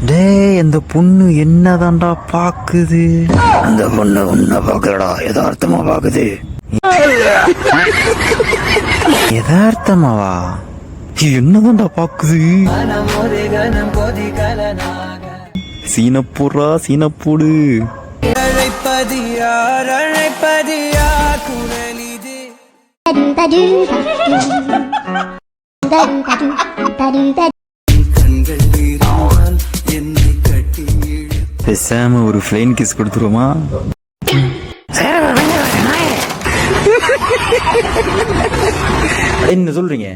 டேய் அந்த பொண்ணு என்னதான்டா பாக்குது? அந்த பொண்ணு உன்ன பாக்குறடா, யதார்த்தமா பாக்குது. யதார்த்தமாவா? என்னதான்டா பாக்குது? சீனப்பூரா சீனப்பூடு. பேசாம ஒரு ஃப்ளைன் கிஸ் கொடுத்துருவோமா? என்ன சொல்றீங்க?